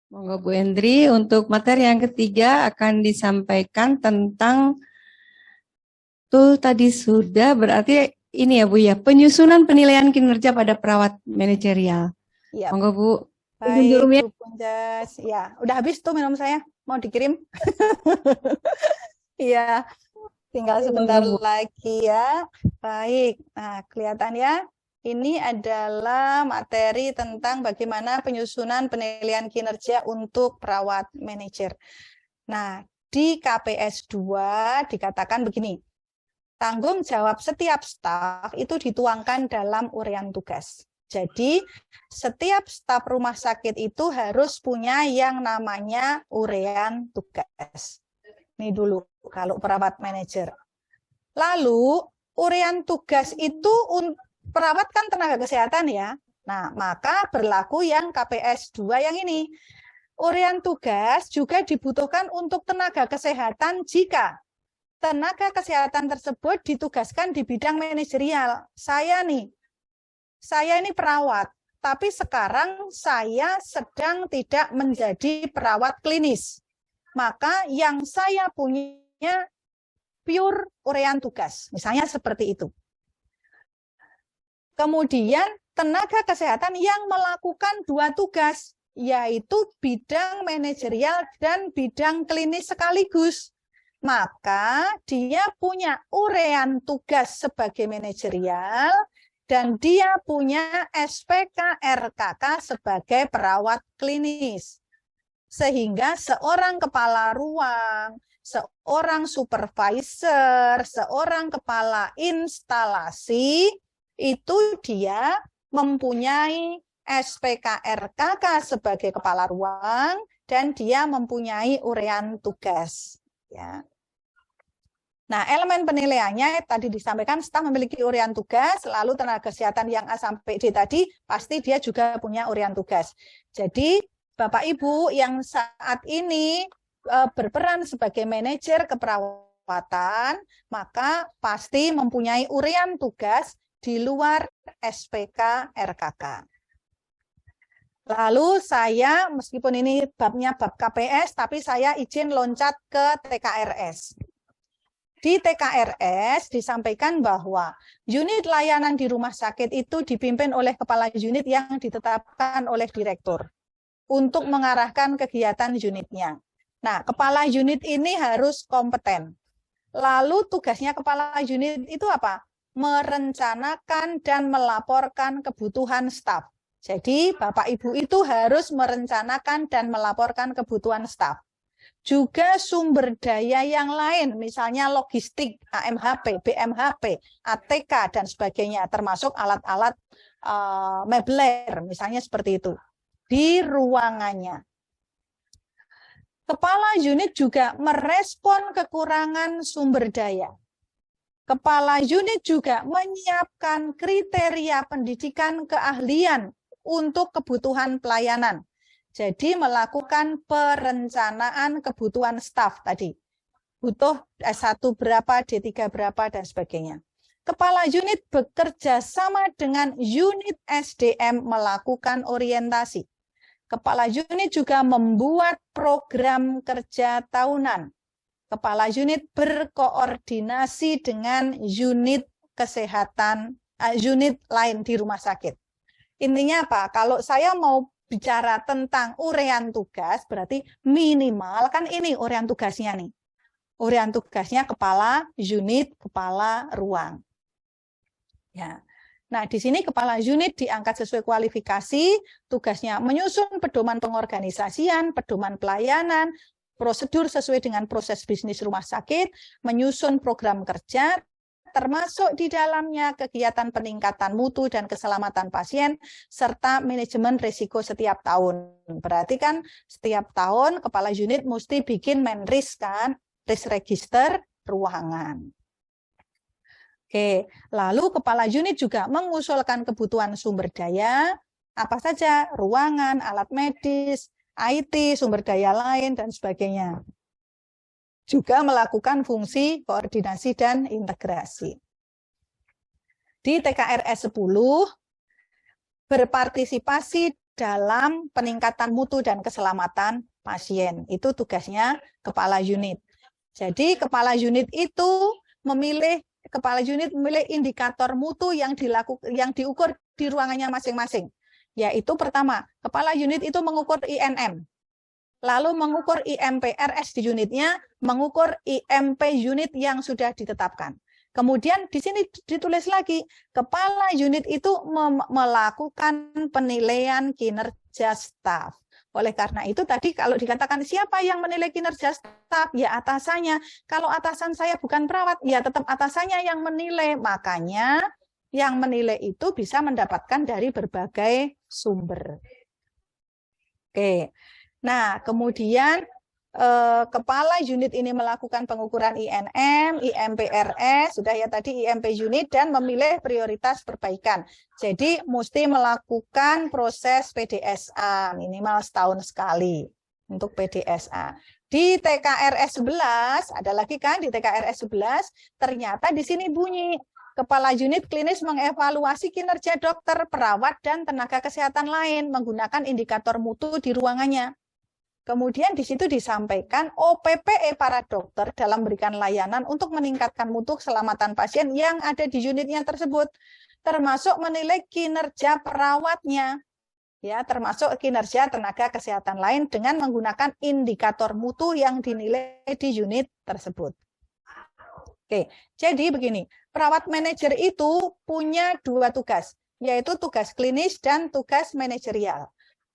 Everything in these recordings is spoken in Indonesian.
Monggo Bu Endri, untuk materi yang ketiga akan disampaikan tentang tadi sudah berarti ini ya Bu ya, penyusunan penilaian kinerja pada perawat manajerial. Iya. Monggo Bu. Baik, Bu Punjas. Ya, udah habis tuh minum saya. Mau dikirim? Iya, tinggal sebentar lagi ya. Baik. Nah, kelihatan ya. Ini adalah materi tentang bagaimana penyusunan penilaian kinerja untuk perawat manajer. Nah, di KPS 2 dikatakan begini. Tanggung jawab setiap staf itu dituangkan dalam uraian tugas. Jadi, setiap staf rumah sakit itu harus punya yang namanya uraian tugas. Ini dulu, kalau perawat manajer. Lalu, uraian tugas itu, perawat kan tenaga kesehatan ya. Nah, maka berlaku yang KPS 2 yang ini. Uraian tugas juga dibutuhkan untuk tenaga kesehatan jika tenaga kesehatan tersebut ditugaskan di bidang manajerial. Saya ini perawat, tapi sekarang saya sedang tidak menjadi perawat klinis. Maka yang saya punya pure uraian tugas, misalnya seperti itu. Kemudian tenaga kesehatan yang melakukan dua tugas, yaitu bidang manajerial dan bidang klinis sekaligus. Maka dia punya uraian tugas sebagai manajerial dan dia punya SPK RKK sebagai perawat klinis. Sehingga seorang kepala ruang, seorang supervisor, seorang kepala instalasi, itu dia mempunyai SPK RKK sebagai kepala ruang dan dia mempunyai uraian tugas. Ya. Nah, elemen penilaiannya tadi disampaikan staf memiliki uraian tugas, lalu tenaga kesehatan yang A sampai D tadi pasti dia juga punya uraian tugas. Jadi, Bapak Ibu yang saat ini berperan sebagai manajer keperawatan, maka pasti mempunyai uraian tugas di luar SPK RKK. Lalu saya, meskipun ini babnya bab KPS, tapi saya izin loncat ke TKRS. Di TKRS disampaikan bahwa unit layanan di rumah sakit itu dipimpin oleh kepala unit yang ditetapkan oleh direktur untuk mengarahkan kegiatan unitnya. Nah, kepala unit ini harus kompeten. Lalu tugasnya kepala unit itu apa? Merencanakan dan melaporkan kebutuhan staf. Jadi, Bapak Ibu itu harus merencanakan dan melaporkan kebutuhan staf. Juga sumber daya yang lain, misalnya logistik, AMHP, BMHP, ATK, dan sebagainya, termasuk alat-alat mebler, misalnya seperti itu, di ruangannya. Kepala unit juga merespon kekurangan sumber daya. Kepala unit juga menyiapkan kriteria pendidikan keahlian untuk kebutuhan pelayanan. Jadi melakukan perencanaan kebutuhan staf tadi. Butuh S1 berapa, D3 berapa, dan sebagainya. Kepala unit bekerja sama dengan unit SDM melakukan orientasi. Kepala unit juga membuat program kerja tahunan. Kepala unit berkoordinasi dengan unit kesehatan, unit lain di rumah sakit. Intinya apa? Kalau saya mau bicara tentang uraian tugas, berarti minimal kan ini uraian tugasnya nih. Uraian tugasnya kepala unit, kepala ruang. Ya. Nah, di sini kepala unit diangkat sesuai kualifikasi, tugasnya menyusun pedoman pengorganisasian, pedoman pelayanan, prosedur sesuai dengan proses bisnis rumah sakit, menyusun program kerja, termasuk di dalamnya kegiatan peningkatan mutu dan keselamatan pasien, serta manajemen risiko setiap tahun. Berarti kan setiap tahun kepala unit mesti bikin menris kan, risk register ruangan. Oke, lalu kepala unit juga mengusulkan kebutuhan sumber daya, apa saja, ruangan, alat medis, IT, sumber daya lain, dan sebagainya. Juga melakukan fungsi koordinasi dan integrasi. Di TKRS 10, berpartisipasi dalam peningkatan mutu dan keselamatan pasien. Itu tugasnya kepala unit. Jadi kepala unit itu memilih indikator mutu yang diukur di ruangannya masing-masing. Yaitu pertama, kepala unit itu mengukur INM. Lalu mengukur IMP-RS di unitnya, mengukur IMP unit yang sudah ditetapkan. Kemudian di sini ditulis lagi, kepala unit itu melakukan penilaian kinerja staf. Oleh karena itu tadi kalau dikatakan siapa yang menilai kinerja staf, ya atasannya. Kalau atasan saya bukan perawat, ya tetap atasannya yang menilai. Makanya yang menilai itu bisa mendapatkan dari berbagai sumber. Oke. Nah, kemudian kepala unit ini melakukan pengukuran INM, IMP-RS, sudah ya tadi IMP unit, dan memilih prioritas perbaikan. Jadi mesti melakukan proses PDSA minimal setahun sekali untuk PDSA. Di TKRS 11, ada lagi kan di TKRS 11, ternyata di sini bunyi, kepala unit klinis mengevaluasi kinerja dokter, perawat, dan tenaga kesehatan lain menggunakan indikator mutu di ruangannya. Kemudian di situ disampaikan OPPE para dokter dalam memberikan layanan untuk meningkatkan mutu keselamatan pasien yang ada di unitnya tersebut, termasuk menilai kinerja perawatnya, ya, termasuk kinerja tenaga kesehatan lain dengan menggunakan indikator mutu yang dinilai di unit tersebut. Oke, jadi begini, perawat manajer itu punya 2 tugas, yaitu tugas klinis dan tugas manajerial.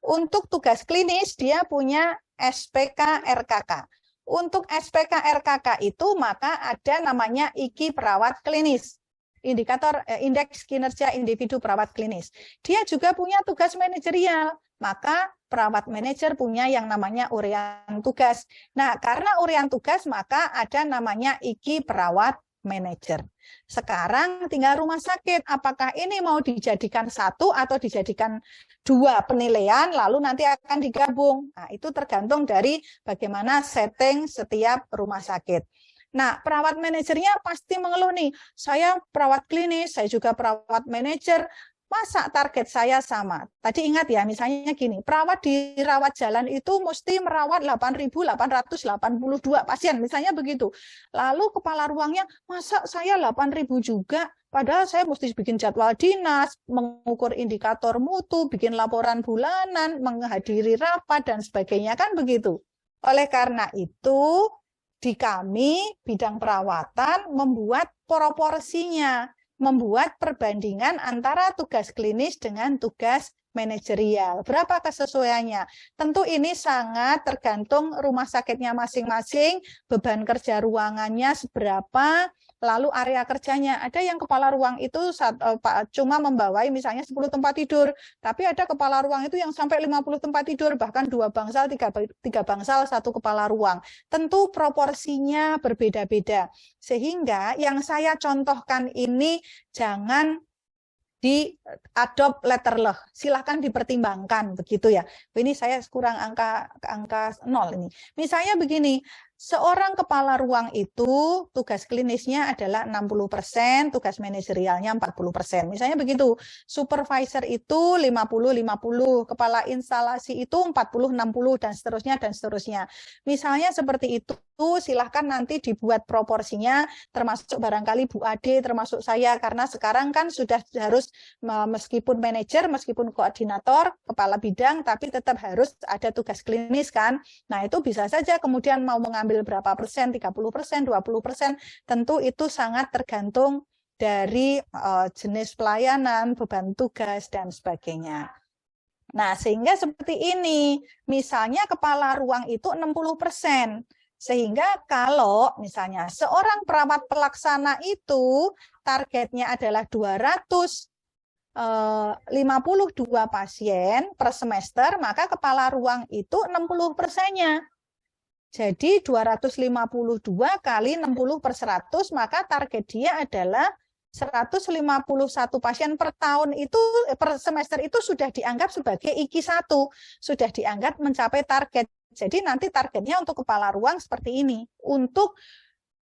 Untuk tugas klinis dia punya SPK RKK. Untuk SPK RKK itu maka ada namanya IKI perawat klinis. Indeks kinerja individu perawat klinis. Dia juga punya tugas manajerial. Maka perawat manajer punya yang namanya urean tugas. Nah, karena urean tugas maka ada namanya IKI perawat manajer. Sekarang tinggal rumah sakit, apakah ini mau dijadikan 1 atau dijadikan 2 penilaian, lalu nanti akan digabung. Nah, itu tergantung dari bagaimana setting setiap rumah sakit. Nah, perawat manajernya pasti mengeluh nih, saya perawat klinis, saya juga perawat manajer, masa target saya sama? Tadi ingat ya, misalnya gini, perawat di rawat jalan itu mesti merawat 8.882 pasien, misalnya begitu. Lalu kepala ruangnya, masa saya 8.000 juga? Padahal saya mesti bikin jadwal dinas, mengukur indikator mutu, bikin laporan bulanan, menghadiri rapat, dan sebagainya, kan begitu. Oleh karena itu, di kami, bidang perawatan, membuat proporsinya, membuat perbandingan antara tugas klinis dengan tugas manajerial. Berapa kesesuaiannya? Tentu ini sangat tergantung rumah sakitnya masing-masing, beban kerja ruangannya seberapa, lalu area kerjanya. Ada yang kepala ruang itu cuma membawai misalnya 10 tempat tidur, tapi ada kepala ruang itu yang sampai 50 tempat tidur, bahkan 2 bangsal, 3 bangsal, 1 kepala ruang. Tentu proporsinya berbeda-beda. Sehingga yang saya contohkan ini jangan di-adopt letterless, silahkan dipertimbangkan begitu ya. Ini saya kurang angka 0 ini. Misalnya begini, seorang kepala ruang itu tugas klinisnya adalah 60%, tugas manajerialnya 40%. Misalnya begitu, supervisor itu 50-50, kepala instalasi itu 40-60, dan seterusnya, dan seterusnya. Misalnya seperti itu, silahkan nanti dibuat proporsinya, termasuk barangkali Bu Ade, termasuk saya, karena sekarang kan sudah harus, meskipun manajer, meskipun koordinator, kepala bidang, tapi tetap harus ada tugas klinis kan. Nah itu bisa saja kemudian mau mengambil berapa persen, 30%, 20%, tentu itu sangat tergantung dari jenis pelayanan, beban tugas, dan sebagainya. Nah sehingga seperti ini, misalnya kepala ruang itu 60%, sehingga kalau misalnya seorang perawat pelaksana itu targetnya adalah 252 pasien per semester, maka kepala ruang itu 60%-nya. Jadi 252 kali 60 per 100, maka target dia adalah 151 pasien per tahun itu, per semester itu sudah dianggap sebagai IKI 1, sudah dianggap mencapai target. Jadi nanti targetnya untuk kepala ruang seperti ini, untuk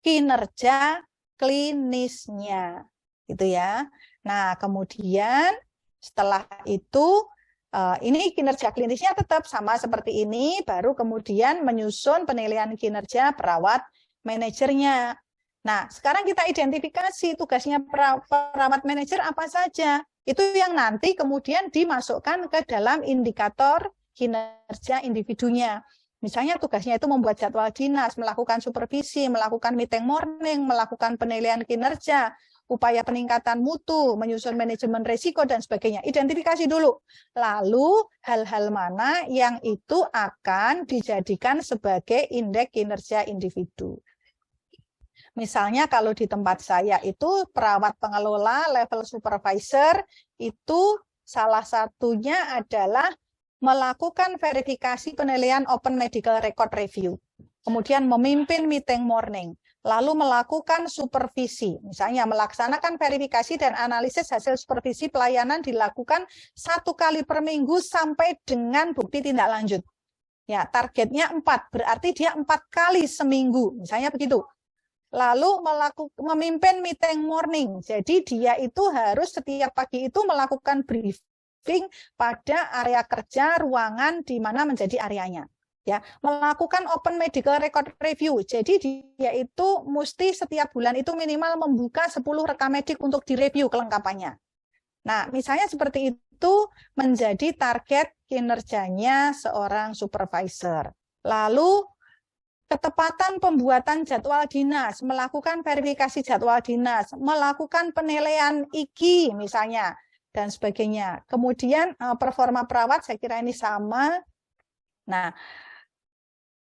kinerja klinisnya, gitu ya. Nah, kemudian setelah itu Ini kinerja klinisnya tetap sama seperti ini, baru kemudian menyusun penilaian kinerja perawat manajernya. Nah, sekarang kita identifikasi tugasnya perawat manajer apa saja. Itu yang nanti kemudian dimasukkan ke dalam indikator kinerja individunya. Misalnya tugasnya itu membuat jadwal dinas, melakukan supervisi, melakukan meeting morning, melakukan penilaian kinerja, upaya peningkatan mutu, menyusun manajemen risiko, dan sebagainya. Identifikasi dulu. Lalu hal-hal mana yang itu akan dijadikan sebagai indeks kinerja individu. Misalnya kalau di tempat saya itu perawat pengelola level supervisor, itu salah satunya adalah melakukan verifikasi penilaian open medical record review. Kemudian memimpin meeting morning. Lalu melakukan supervisi, misalnya melaksanakan verifikasi dan analisis hasil supervisi pelayanan dilakukan 1 kali per minggu sampai dengan bukti tindak lanjut. Ya, targetnya 4, berarti dia 4 kali seminggu, misalnya begitu. Lalu memimpin meeting morning, jadi dia itu harus setiap pagi itu melakukan briefing pada area kerja, ruangan di mana menjadi areanya. Ya, melakukan open medical record review. Jadi dia itu mesti setiap bulan itu minimal membuka 10 rekam medik untuk direview kelengkapannya. Nah, misalnya seperti itu menjadi target kinerjanya seorang supervisor. Lalu ketepatan pembuatan jadwal dinas, melakukan verifikasi jadwal dinas, melakukan penilaian IKI misalnya, dan sebagainya. Kemudian performa perawat, saya kira ini sama. Nah,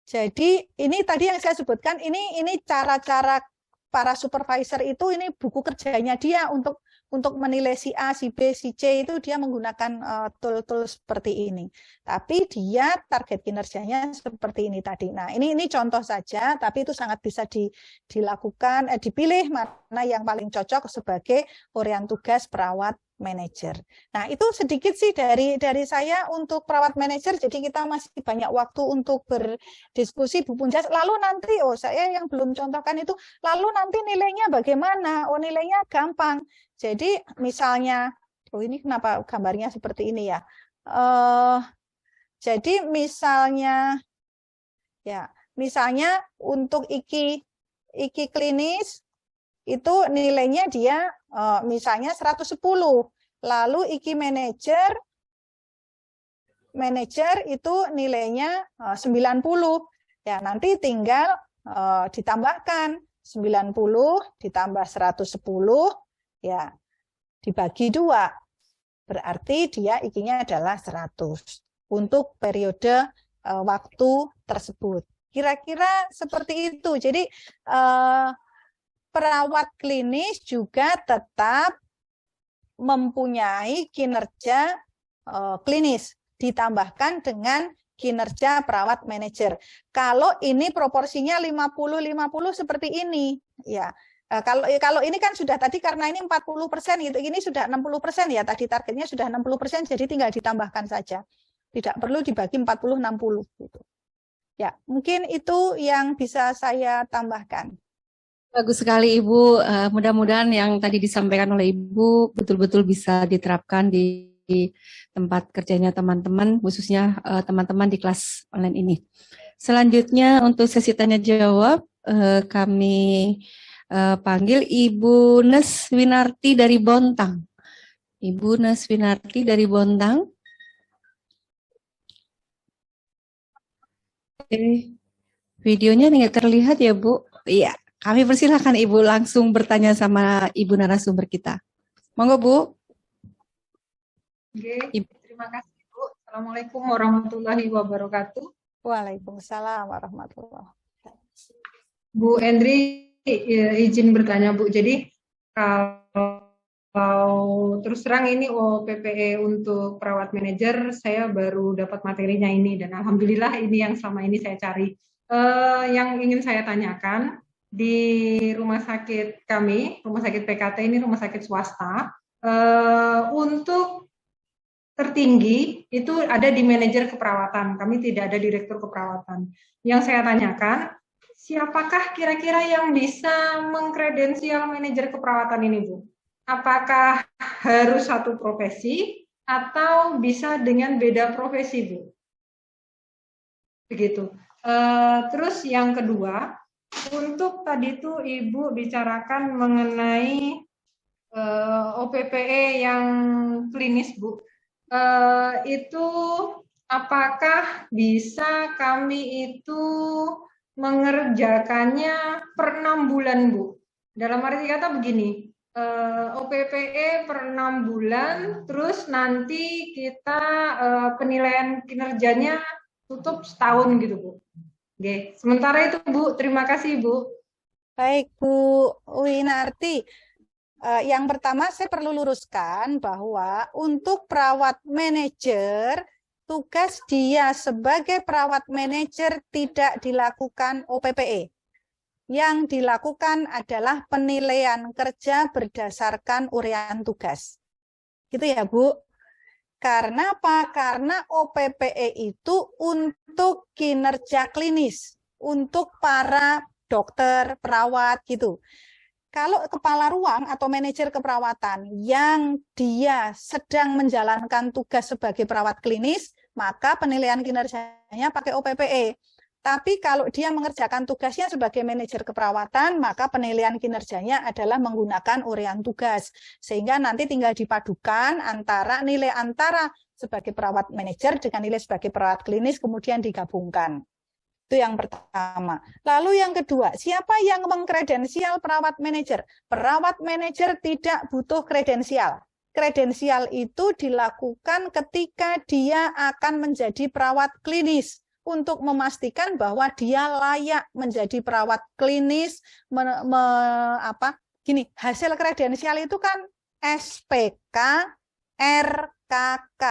jadi ini tadi yang saya sebutkan, ini cara-cara para supervisor itu, ini buku kerjanya dia untuk menilai si A, si B, si C, itu dia menggunakan tool-tool seperti ini. Tapi dia target kinerjanya seperti ini tadi. Nah, ini contoh saja, tapi itu sangat bisa dilakukan, dipilih mana yang paling cocok sebagai harian tugas perawat manajer. Nah, itu sedikit sih dari saya untuk perawat manajer. Jadi kita masih banyak waktu untuk berdiskusi, Bu Punjas. Lalu nanti, saya yang belum contohkan itu, lalu nanti nilainya bagaimana? Nilainya gampang. Jadi misalnya, ini kenapa gambarnya seperti ini ya? Jadi misalnya, misalnya untuk IKI klinis itu nilainya dia misalnya 110. Lalu IKI manajer itu nilainya 90. Ya, nanti tinggal ditambahkan 90 ditambah 110 ya dibagi 2. Berarti dia IKI-nya adalah 100 untuk periode waktu tersebut. Kira-kira seperti itu. Jadi perawat klinis juga tetap mempunyai kinerja klinis, ditambahkan dengan kinerja perawat manajer. Kalau ini proporsinya 50-50 seperti ini, ya. Kalau ini kan sudah tadi karena ini 40% gitu, ini sudah 60% ya, tadi targetnya sudah 60%, jadi tinggal ditambahkan saja. Tidak perlu dibagi 40-60 gitu. Ya, mungkin itu yang bisa saya tambahkan. Bagus sekali Ibu, mudah-mudahan yang tadi disampaikan oleh Ibu betul-betul bisa diterapkan di tempat kerjanya teman-teman, khususnya teman-teman di kelas online ini. Selanjutnya untuk sesi tanya jawab, kami panggil Ibu Nes Winarti dari Bontang. Ibu Nes Winarti dari Bontang. Oke. Videonya tidak terlihat ya Bu? Iya. Kami persilahkan Ibu langsung bertanya sama Ibu narasumber kita. Monggo Bu. Oke, terima kasih Bu. Assalamualaikum warahmatullahi wabarakatuh. Waalaikumsalam warahmatullahi wabarakatuh. Bu Endri, izin bertanya Bu. Jadi kalau terus terang ini PPE untuk perawat manajer, saya baru dapat materinya ini dan alhamdulillah ini yang selama ini saya cari. Yang ingin saya tanyakan, di rumah sakit kami, rumah sakit PKT ini rumah sakit swasta, untuk tertinggi itu ada di manajer keperawatan, kami tidak ada direktur keperawatan. Yang saya tanyakan, siapakah kira-kira yang bisa mengkredensial manajer keperawatan ini Bu? Apakah harus satu profesi atau bisa dengan beda profesi, Bu. Begitu. Terus yang kedua, untuk tadi itu Ibu bicarakan mengenai OPPE yang klinis, Bu. Itu apakah bisa kami itu mengerjakannya per 6 bulan, Bu? Dalam arti kata begini, OPPE per 6 bulan, terus nanti kita penilaian kinerjanya tutup setahun gitu, Bu. Oke, sementara itu, Bu. Terima kasih, Bu. Baik, Bu Winarti. Yang pertama saya perlu luruskan bahwa untuk perawat manajer, tugas dia sebagai perawat manajer tidak dilakukan OPPE. Yang dilakukan adalah penilaian kerja berdasarkan uraian tugas. Gitu ya, Bu? Karena apa? Karena OPPE itu untuk kinerja klinis, untuk para dokter, perawat gitu. Kalau kepala ruang atau manajer keperawatan yang dia sedang menjalankan tugas sebagai perawat klinis, maka penilaian kinerjanya pakai OPPE. Tapi kalau dia mengerjakan tugasnya sebagai manajer keperawatan, maka penilaian kinerjanya adalah menggunakan uraian tugas. Sehingga nanti tinggal dipadukan antara nilai antara sebagai perawat manajer dengan nilai sebagai perawat klinis, kemudian digabungkan. Itu yang pertama. Lalu yang kedua, siapa yang mengkredensial perawat manajer? Perawat manajer tidak butuh kredensial. Kredensial itu dilakukan ketika dia akan menjadi perawat klinis, untuk memastikan bahwa dia layak menjadi perawat klinis. Hasil kredensial itu kan SPK, RKK,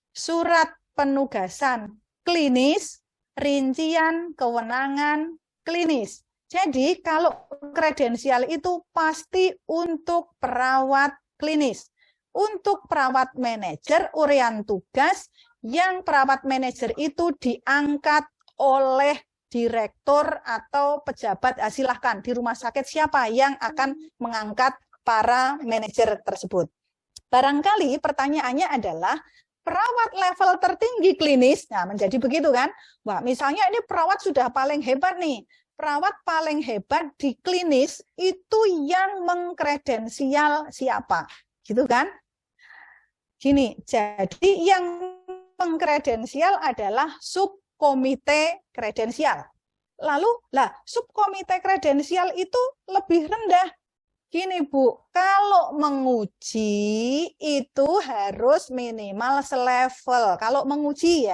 surat penugasan klinis, rincian kewenangan klinis. Jadi kalau kredensial itu pasti untuk perawat klinis. Untuk perawat manajer, uraian tugas yang perawat manajer itu diangkat oleh direktur atau pejabat, silahkan di rumah sakit siapa yang akan mengangkat para manajer tersebut. Barangkali pertanyaannya adalah perawat level tertinggi klinis, nah menjadi begitu kan? Wah, misalnya ini perawat sudah paling hebat nih, perawat paling hebat di klinis itu yang mengkredensial siapa, gitu kan? Gini, jadi yang mengkredensial adalah subkomite kredensial. Lalu, subkomite kredensial itu lebih rendah. Gini, Bu, kalau menguji itu harus minimal selevel. Kalau menguji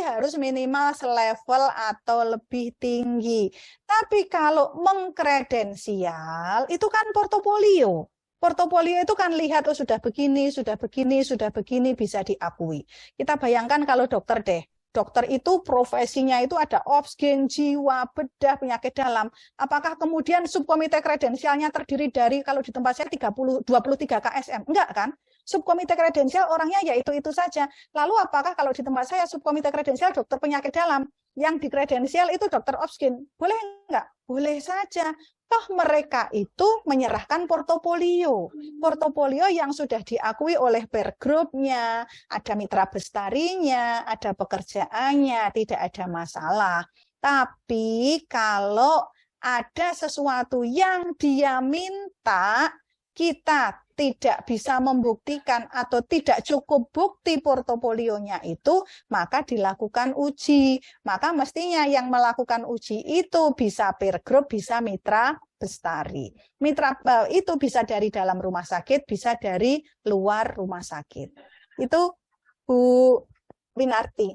harus minimal selevel atau lebih tinggi. Tapi kalau mengkredensial itu kan portofolio. Portofolio itu kan lihat, oh sudah begini, bisa diakui. Kita bayangkan kalau dokter deh. Dokter itu profesinya itu ada obsgen, jiwa, bedah, penyakit dalam. Apakah kemudian subkomite kredensialnya terdiri dari, kalau di tempat saya 23 KSM? Enggak kan? Subkomite kredensial orangnya ya itu saja. Lalu apakah kalau di tempat saya subkomite kredensial dokter penyakit dalam? Yang dikredensial itu dokter obsgen. Boleh enggak? Boleh saja. Toh mereka itu menyerahkan portofolio. Portofolio yang sudah diakui oleh pergrupnya, ada mitra bestarinya, ada pekerjaannya, tidak ada masalah. Tapi kalau ada sesuatu yang dia minta, kita tidak bisa membuktikan atau tidak cukup bukti portofolionya itu, maka dilakukan uji. Maka mestinya yang melakukan uji itu bisa pergrup, bisa mitra bestari. Mitra itu bisa dari dalam rumah sakit, bisa dari luar rumah sakit. Itu Bu Winarti.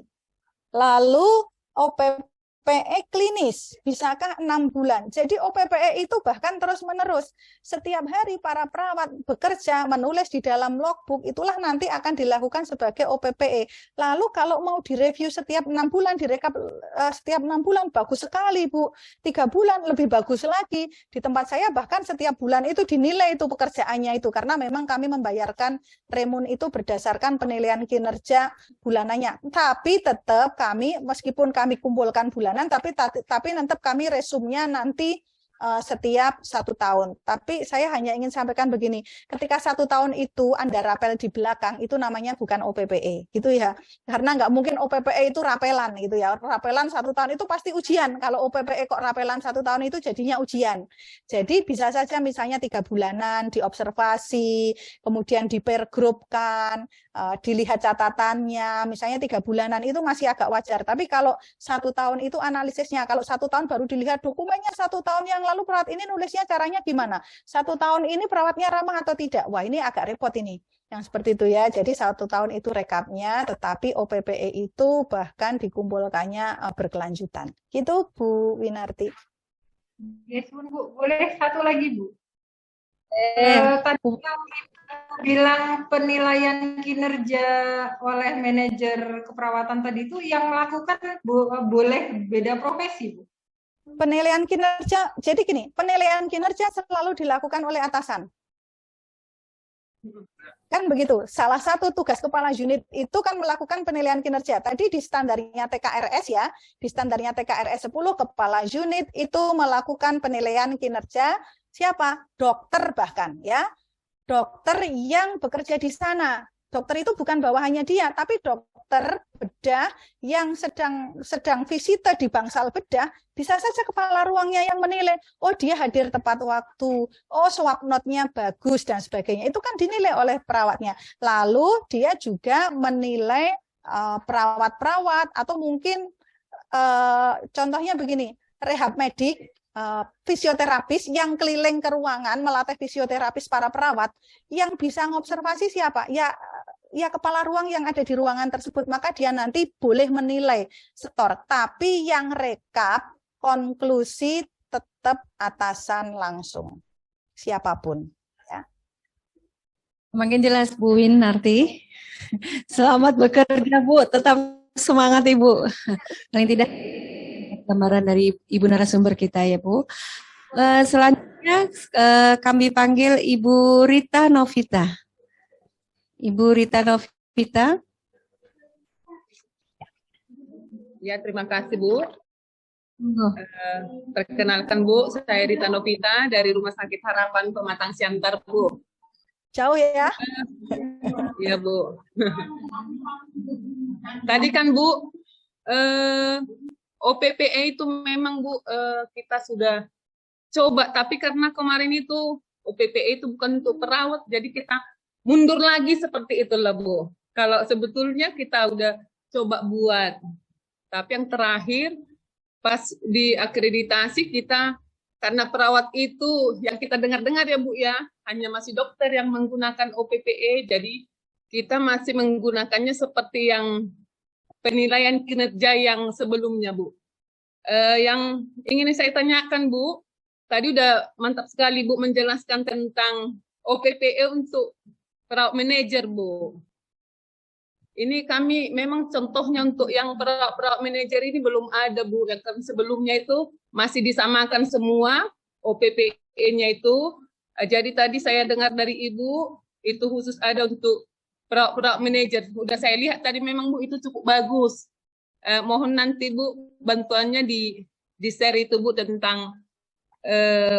Lalu OPPE klinis, bisakah 6 bulan? Jadi OPPE itu bahkan terus-menerus. Setiap hari para perawat bekerja, menulis di dalam logbook, itulah nanti akan dilakukan sebagai OPPE. Lalu kalau mau direview setiap 6 bulan, direkap setiap 6 bulan, bagus sekali, Bu. 3 bulan lebih bagus lagi. Di tempat saya bahkan setiap bulan itu dinilai itu pekerjaannya itu, karena memang kami membayarkan remun itu berdasarkan penilaian kinerja bulanannya. Tapi tetap kami, meskipun kami kumpulkan bulanan, tapi tetap kami resumnya nanti setiap 1 tahun. Tapi saya hanya ingin sampaikan begini, ketika 1 tahun itu Anda rapel di belakang, itu namanya bukan OPPE, gitu ya. Karena nggak mungkin OPPE itu rapelan, gitu ya. Rapelan 1 tahun itu pasti ujian. Kalau OPPE kok rapelan 1 tahun itu jadinya ujian. Jadi bisa saja misalnya 3 bulanan diobservasi, kemudian dipergrupkan, dilihat catatannya, misalnya 3 bulanan itu masih agak wajar. Tapi kalau 1 tahun itu analisisnya, kalau 1 tahun baru dilihat dokumennya 1 tahun yang lalu perawat ini nulisnya caranya gimana? 1 tahun ini perawatnya ramah atau tidak? Wah, ini agak repot ini. Yang seperti itu ya. Jadi 1 tahun itu rekapnya, tetapi OPPE itu bahkan dikumpulkannya berkelanjutan. Gitu Bu Winarti. Yes, Bu. Boleh satu lagi, Bu. Tadi yang bilang penilaian kinerja oleh manajer keperawatan tadi itu yang melakukan boleh beda profesi, Bu. Penilaian kinerja, jadi gini, penilaian kinerja selalu dilakukan oleh atasan. Kan begitu, salah satu tugas kepala unit itu kan melakukan penilaian kinerja. Tadi di standarnya TKRS ya, di standarnya TKRS 10, kepala unit itu melakukan penilaian kinerja siapa? Dokter bahkan ya. Dokter yang bekerja di sana. Dokter itu bukan bawahannya dia, tapi dokter bedah yang sedang visite di bangsal bedah, bisa saja kepala ruangnya yang menilai, oh dia hadir tepat waktu, oh swab note-nya bagus, dan sebagainya. Itu kan dinilai oleh perawatnya. Lalu dia juga menilai perawat-perawat, atau mungkin contohnya begini, rehab medik, fisioterapis yang keliling ke ruangan melatih fisioterapis para perawat, yang bisa ngobservasi siapa? Ya kepala ruang yang ada di ruangan tersebut, maka dia nanti boleh menilai setor. Tapi yang rekap, konklusi tetap atasan langsung, siapapun. Ya. Makin jelas Bu Winarti. Selamat bekerja Bu, tetap semangat Ibu. Paling tidak gambaran dari Ibu narasumber kita ya Bu. Selanjutnya kami panggil Ibu Rita Novita. Ibu Rita Novita. Ya, terima kasih Bu. Perkenalkan Bu, saya Rita Novita dari Rumah Sakit Harapan Pematang Siantar Bu. Jauh ya? Iya Bu. Tadi kan Bu, OPPE itu memang Bu, kita sudah coba, tapi karena kemarin itu OPPE itu bukan untuk perawat, jadi kita mundur lagi seperti itulah Bu. Kalau sebetulnya kita udah coba buat, tapi yang terakhir pas di akreditasi kita, karena perawat itu yang kita dengar-dengar ya Bu ya, hanya masih dokter yang menggunakan OPPE, jadi kita masih menggunakannya seperti yang penilaian kinerja yang sebelumnya Bu. Yang ingin saya tanyakan Bu, tadi udah mantap sekali Bu menjelaskan tentang OPPE untuk perawat manajer Bu. Ini kami memang contohnya untuk yang perawat manajer ini belum ada Bu. Yang sebelumnya itu masih disamakan semua OPPE-nya itu. Jadi tadi saya dengar dari Ibu itu khusus ada untuk perawat manajer. Udah saya lihat tadi memang Bu itu cukup bagus. Mohon nanti Bu bantuannya di share itu Bu tentang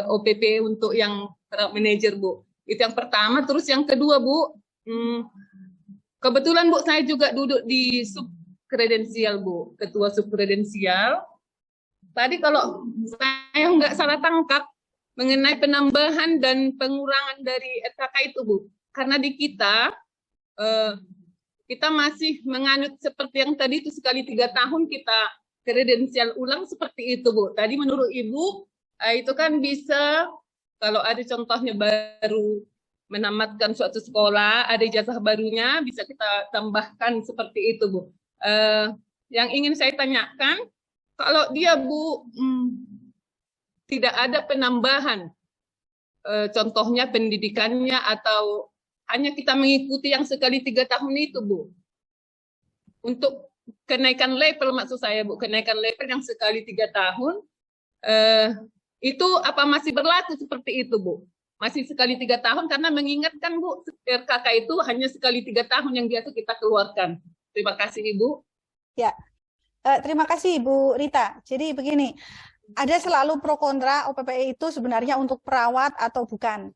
OPPE untuk yang perawat manajer Bu. Itu yang pertama. Terus yang kedua Bu, kebetulan Bu saya juga duduk di subkredensial Bu, ketua subkredensial. Tadi kalau saya nggak salah tangkap mengenai penambahan dan pengurangan dari RKK itu Bu, karena di kita masih menganut seperti yang tadi itu sekali 3 tahun kita kredensial ulang seperti itu Bu. Tadi menurut Ibu itu kan bisa kalau ada contohnya baru menamatkan suatu sekolah, ada ijazah barunya, bisa kita tambahkan seperti itu Bu. Yang ingin saya tanyakan, kalau dia Bu tidak ada penambahan, contohnya pendidikannya atau hanya kita mengikuti yang sekali 3 tahun itu Bu. Untuk kenaikan level maksud saya Bu, kenaikan level yang sekali 3 tahun, itu apa masih berlaku seperti itu Bu? Masih sekali 3 tahun karena mengingatkan Bu, RKK itu hanya sekali 3 tahun yang biasa kita keluarkan. Terima kasih Ibu. Ya, terima kasih Ibu Rita. Jadi begini, Ada selalu pro kontra OPPE itu sebenarnya untuk perawat atau bukan.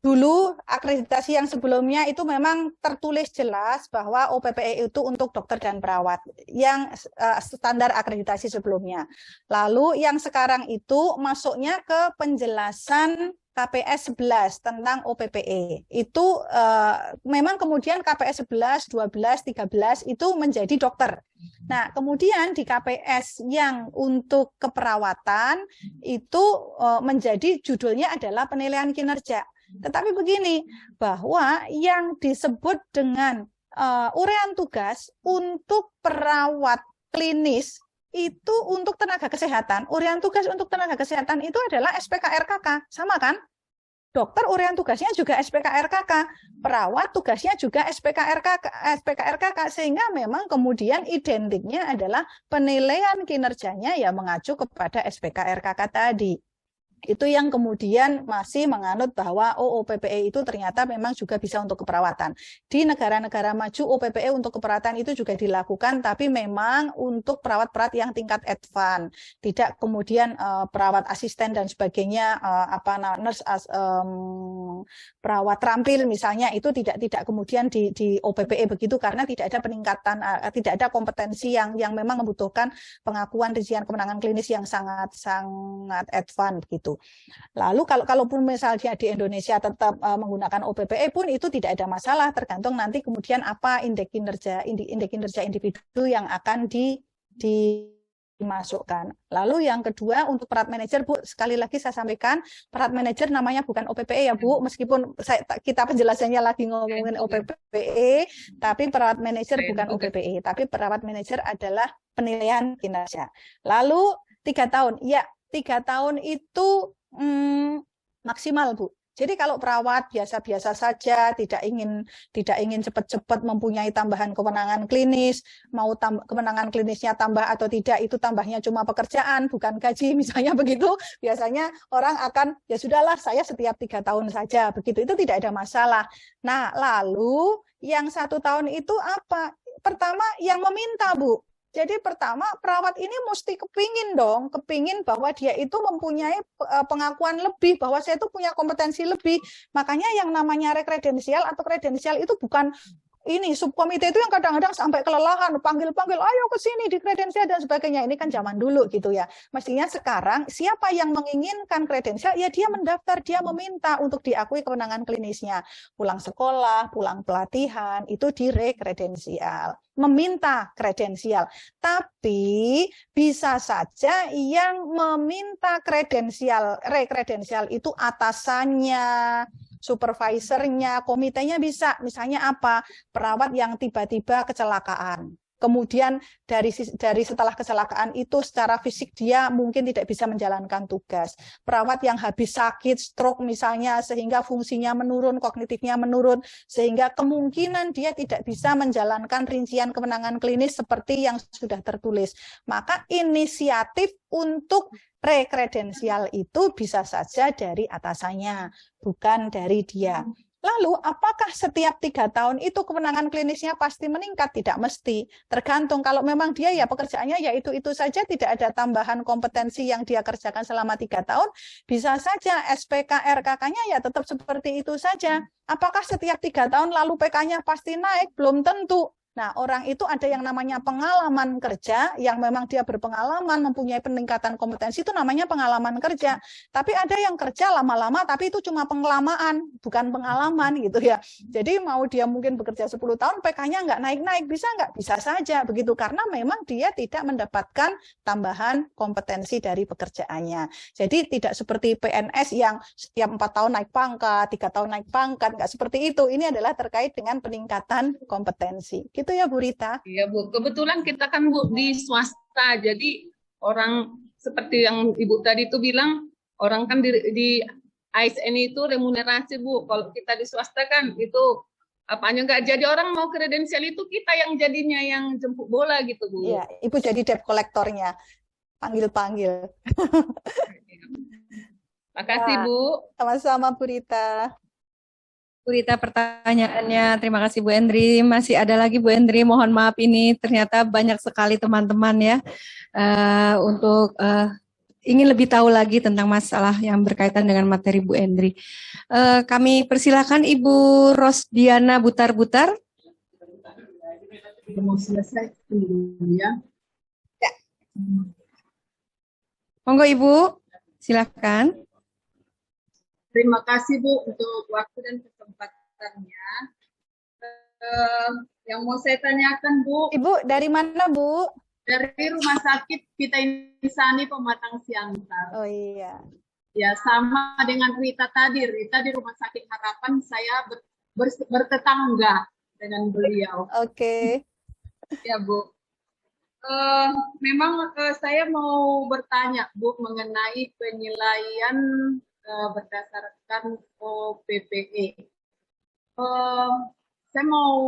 Dulu akreditasi yang sebelumnya itu memang tertulis jelas bahwa OPPE itu untuk dokter dan perawat yang standar akreditasi sebelumnya. Lalu yang sekarang itu masuknya ke penjelasan KPS 11 tentang OPPE. Itu memang kemudian KPS 11, 12, 13 itu menjadi dokter. Nah, kemudian di KPS yang untuk keperawatan itu menjadi judulnya adalah penilaian kinerja. Tetapi begini, bahwa yang disebut dengan urean tugas untuk perawat klinis itu untuk tenaga kesehatan, urean tugas untuk tenaga kesehatan itu adalah SPKRKK, sama kan? Dokter urean tugasnya juga SPKRKK, perawat tugasnya juga SPKRKK, sehingga memang kemudian identiknya adalah penilaian kinerjanya ya mengacu kepada SPKRKK tadi. Itu yang kemudian masih menganut bahwa OPPE itu ternyata memang juga bisa untuk keperawatan. Di negara-negara maju OPPE untuk keperawatan itu juga dilakukan, tapi memang untuk perawat-perawat yang tingkat advance, tidak kemudian perawat asisten dan sebagainya, nurse perawat terampil misalnya itu tidak kemudian di OPPE begitu, karena tidak ada peningkatan, tidak ada kompetensi yang memang membutuhkan pengakuan rincian kemenangan klinis yang sangat advance gitu. Lalu kalaupun misalnya di Indonesia tetap menggunakan OPPE pun itu tidak ada masalah, tergantung nanti kemudian apa indeks kinerja individu yang akan dimasukkan. Lalu yang kedua untuk perawat manajer, Bu, sekali lagi saya sampaikan perawat manajer namanya bukan OPPE ya, Bu, meskipun kita penjelasannya lagi ngomongin OPPE, tapi perawat manajer bukan OPPE, tapi perawat manajer adalah penilaian kinerja. Lalu 3 tahun, ya 3 tahun itu maksimal, Bu. Jadi kalau perawat biasa-biasa saja, tidak ingin cepat-cepat mempunyai tambahan kewenangan klinis, mau kewenangan klinisnya tambah atau tidak, itu tambahnya cuma pekerjaan, bukan gaji, misalnya begitu, biasanya orang akan, ya sudahlah, saya setiap 3 tahun saja, begitu, itu tidak ada masalah. Nah, lalu yang 1 tahun itu apa? Pertama, yang meminta, Bu. Jadi pertama perawat ini mesti kepingin bahwa dia itu mempunyai pengakuan lebih, bahwa saya itu punya kompetensi lebih. Makanya yang namanya rekredensial atau kredensial itu bukan ini subkomite itu yang kadang-kadang sampai kelelahan, panggil-panggil, ayo ke sini di kredensial dan sebagainya. Ini kan zaman dulu gitu ya. Mestinya sekarang siapa yang menginginkan kredensial, ya dia mendaftar, dia meminta untuk diakui kewenangan klinisnya. Pulang sekolah, pulang pelatihan, itu di rekredensial. Meminta kredensial. Tapi bisa saja yang meminta rekredensial itu atasannya, supervisornya, komitenya bisa. Misalnya apa? Perawat yang tiba-tiba kecelakaan. Kemudian dari setelah kecelakaan itu secara fisik dia mungkin tidak bisa menjalankan tugas. Perawat yang habis sakit, stroke misalnya, sehingga fungsinya menurun, kognitifnya menurun, sehingga kemungkinan dia tidak bisa menjalankan rincian kewenangan klinis seperti yang sudah tertulis. Maka inisiatif untuk rekredensial itu bisa saja dari atasannya, bukan dari dia. Lalu, apakah setiap 3 tahun itu kewenangan klinisnya pasti meningkat? Tidak mesti. Tergantung, kalau memang dia ya pekerjaannya ya itu saja, tidak ada tambahan kompetensi yang dia kerjakan selama 3 tahun, bisa saja SPKRKK-nya ya tetap seperti itu saja. Apakah setiap 3 tahun lalu PK-nya pasti naik? Belum tentu. Nah, orang itu ada yang namanya pengalaman kerja, yang memang dia berpengalaman, mempunyai peningkatan kompetensi, itu namanya pengalaman kerja. Tapi ada yang kerja lama-lama, tapi itu cuma pengalaman, bukan pengalaman gitu ya. Jadi mau dia mungkin bekerja 10 tahun, PK-nya nggak naik-naik, bisa nggak? Bisa saja begitu, karena memang dia tidak mendapatkan tambahan kompetensi dari pekerjaannya. Jadi tidak seperti PNS yang setiap 4 tahun naik pangkat, 3 tahun naik pangkat, nggak seperti itu. Ini adalah terkait dengan peningkatan kompetensi. Gitu ya Bu Rita? Iya Bu, kebetulan kita kan Bu di swasta, jadi orang seperti yang Ibu tadi itu bilang, orang kan di ASN itu remunerasi Bu, kalau kita di swasta kan itu apanya nggak jadi, orang mau kredensial itu kita yang jadinya yang jemput bola gitu Bu. Iya, Ibu jadi debt kolektornya, panggil-panggil. Makasih Bu. Sama-sama Bu Rita. Rita pertanyaannya, terima kasih Bu Endri. Masih ada lagi Bu Endri, mohon maaf ini ternyata banyak sekali teman-teman ya untuk ingin lebih tahu lagi tentang masalah yang berkaitan dengan materi Bu Endri. Kami persilakan Ibu Rosdiana Butar-Butar. Mau selesai dulu ya. Monggo Ibu, silakan. Terima kasih Bu untuk waktu dan kesempatannya. Yang mau saya tanyakan Bu, Ibu dari mana Bu? dari Rumah Sakit Kita Insani Pematang Siantar. Oh iya. Ya sama dengan Rita tadi. Rita di Rumah Sakit Harapan, saya bertetangga dengan beliau. Oke. Ya Bu. Memang saya mau bertanya Bu mengenai penilaian berdasarkan OPPE. Saya mau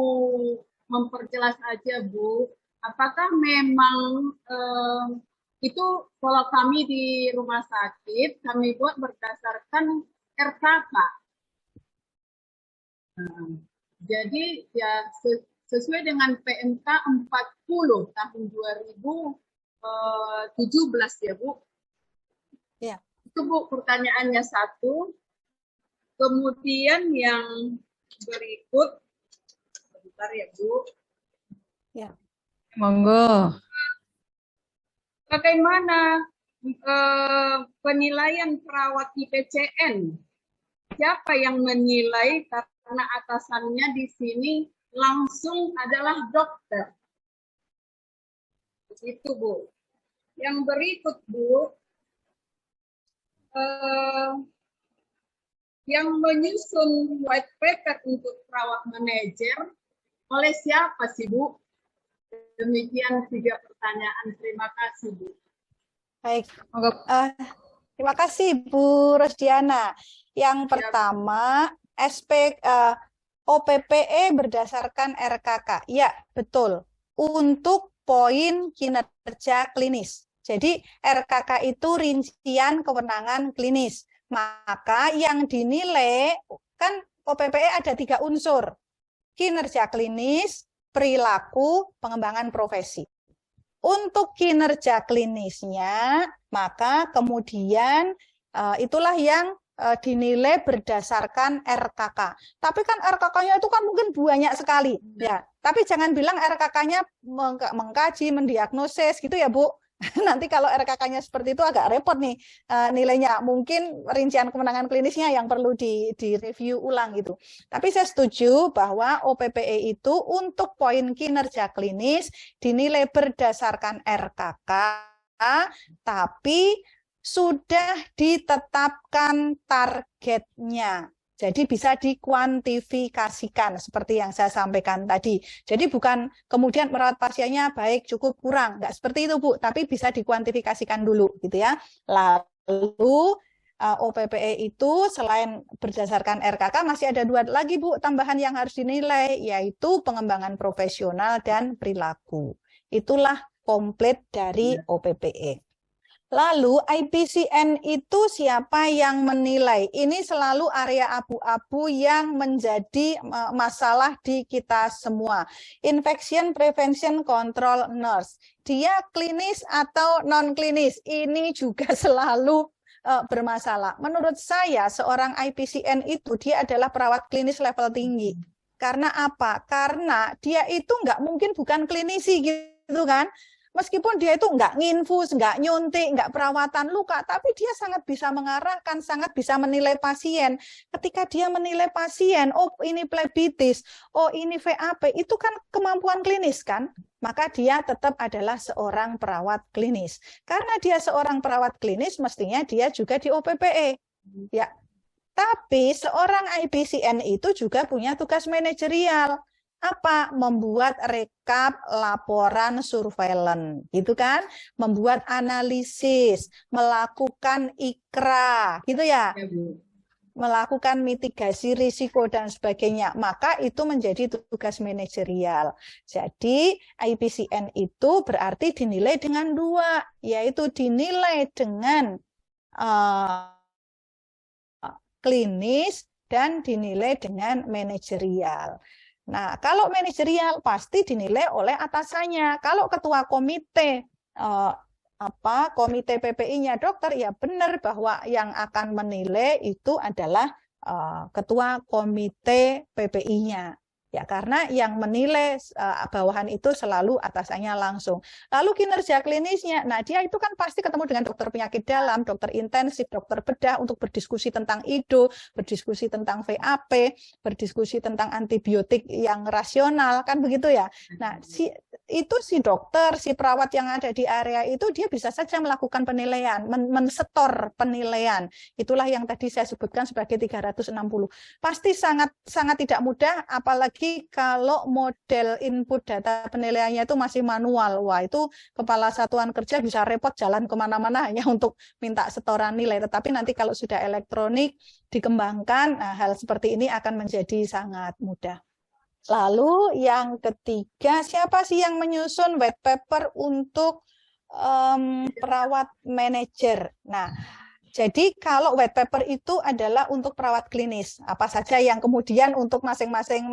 memperjelas aja Bu, apakah memang itu kalau kami di rumah sakit kami buat berdasarkan RKK. Jadi ya sesuai dengan PMK 40 tahun 2017 ya Bu. Ya. Itu Bu pertanyaannya satu. Kemudian yang berikut, sebentar ya Bu. Ya. Monggo. Bagaimana penilaian perawat IPCN? Siapa yang menilai karena atasannya di sini langsung adalah dokter. Begitu Bu. Yang berikut Bu. Yang menyusun white paper untuk perawat manajer oleh siapa sih Bu? Demikian 3 pertanyaan. Terima kasih Bu. Baik. Terima kasih Bu Rosdiana. Yang pertama, OPPE berdasarkan RKK. Ya, betul. Untuk poin kinerja klinis. Jadi RKK itu rincian kewenangan klinis. Maka yang dinilai, kan OPPE ada 3 unsur. Kinerja klinis, perilaku, pengembangan profesi. Untuk kinerja klinisnya, maka kemudian itulah yang dinilai berdasarkan RKK. Tapi kan RKK-nya itu kan mungkin banyak sekali. Ya, tapi jangan bilang RKK-nya mengkaji, mendiagnosis gitu ya Bu. Nanti kalau RKK-nya seperti itu agak repot nih nilainya. Mungkin rincian kemenangan klinisnya yang perlu direview ulang gitu. Tapi saya setuju bahwa OPPE itu untuk poin kinerja klinis dinilai berdasarkan RKK, tapi sudah ditetapkan targetnya. Jadi bisa dikuantifikasikan seperti yang saya sampaikan tadi. Jadi bukan kemudian merawat pasiennya baik, cukup, kurang. Nggak seperti itu Bu, tapi bisa dikuantifikasikan dulu gitu ya. Lalu OPPE itu selain berdasarkan RKK masih ada 2 lagi Bu tambahan yang harus dinilai, yaitu pengembangan profesional dan perilaku. Itulah komplit dari OPPE. Lalu IPCN itu siapa yang menilai? Ini selalu area abu-abu yang menjadi masalah di kita semua. Infection Prevention Control Nurse. Dia klinis atau non-klinis? Ini juga selalu bermasalah. Menurut saya seorang IPCN itu dia adalah perawat klinis level tinggi. Karena apa? Karena dia itu nggak mungkin bukan klinisi gitu kan. Meskipun dia itu nggak nginfus, nggak nyuntik, nggak perawatan luka, tapi dia sangat bisa mengarahkan, sangat bisa menilai pasien. Ketika dia menilai pasien, oh ini plebitis, oh ini VAP, itu kan kemampuan klinis kan? Maka dia tetap adalah seorang perawat klinis. Karena dia seorang perawat klinis, mestinya dia juga di OPPE. Ya. Tapi seorang IPCN itu juga punya tugas manajerial. Apa? Membuat rekap laporan surveillance, gitu kan? Membuat analisis, melakukan IKRA, gitu ya? Melakukan mitigasi risiko dan sebagainya. Maka itu menjadi tugas manajerial. Jadi IPCN itu berarti dinilai dengan 2, yaitu dinilai dengan klinis dan dinilai dengan manajerial. Nah, kalau manajerial pasti dinilai oleh atasannya. Kalau ketua komite komite PPI-nya dokter, ya benar bahwa yang akan menilai itu adalah ketua komite PPI-nya. Ya, karena yang menilai bawahan itu selalu atasannya langsung. Lalu kinerja klinisnya, nah dia itu kan pasti ketemu dengan dokter penyakit dalam, dokter intensif, dokter bedah untuk berdiskusi tentang IDO, berdiskusi tentang VAP, berdiskusi tentang antibiotik yang rasional, kan begitu ya. Nah, si dokter, si perawat yang ada di area itu dia bisa saja melakukan penilaian, mensetor penilaian. Itulah yang tadi saya sebutkan sebagai 360. Pasti sangat tidak mudah, apalagi kalau model input data penilaiannya itu masih manual. Wah, itu kepala satuan kerja bisa repot jalan kemana-mana hanya untuk minta setoran nilai. Tetapi nanti kalau sudah elektronik dikembangkan, nah, hal seperti ini akan menjadi sangat mudah. Lalu yang ketiga, siapa sih yang menyusun white paper untuk perawat manajer? Nah, jadi kalau white paper itu adalah untuk perawat klinis, apa saja yang kemudian untuk masing-masing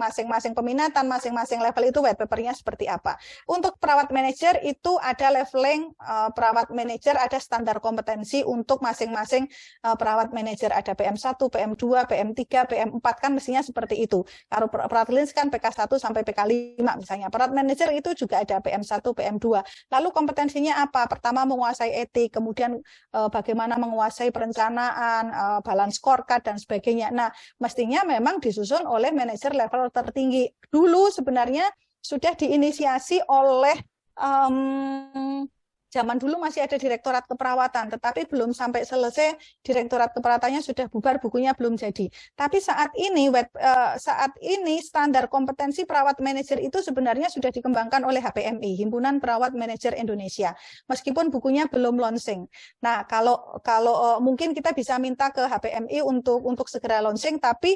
peminatan, masing-masing level itu white papernya seperti apa. Untuk perawat manajer itu ada leveling perawat manajer, ada standar kompetensi untuk masing-masing perawat manajer, ada PM1, PM2, PM3, PM4, kan mestinya seperti itu. Kalau perawat klinis kan PK1 sampai PK5 misalnya. Perawat manajer itu juga ada PM1, PM2. Lalu kompetensinya apa? Pertama menguasai etik, kemudian bagaimana menguasai perencanaan, balance scorecard, dan sebagainya. Nah, mestinya memang disusun oleh manajer level tertinggi. Dulu sebenarnya sudah diinisiasi oleh zaman dulu masih ada direktorat keperawatan, tetapi belum sampai selesai direktorat keperawatannya sudah bubar, bukunya belum jadi. Tapi saat ini standar kompetensi perawat manajer itu sebenarnya sudah dikembangkan oleh HPMI, Himpunan Perawat Manajer Indonesia, meskipun bukunya belum launching. Nah, kalau mungkin kita bisa minta ke HPMI untuk segera launching, tapi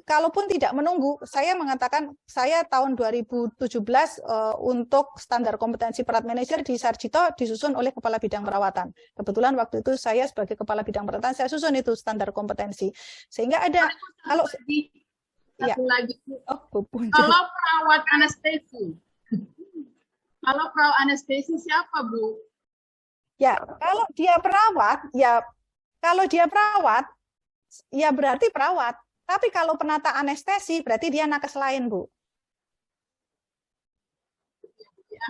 kalaupun tidak menunggu, saya mengatakan saya tahun 2017 untuk standar kompetensi perawat manajer di Sarjito disusun oleh kepala bidang perawatan. Kebetulan waktu itu saya sebagai kepala bidang perawatan saya susun itu standar kompetensi. Sehingga ada kalau ya. Lagi. Kalau perawat anestesi. Kalau perawat anestesi siapa, Bu? Ya, kalau dia perawat ya berarti perawat. Tapi kalau penata anestesi, berarti dia nakes lain, Bu. Ya,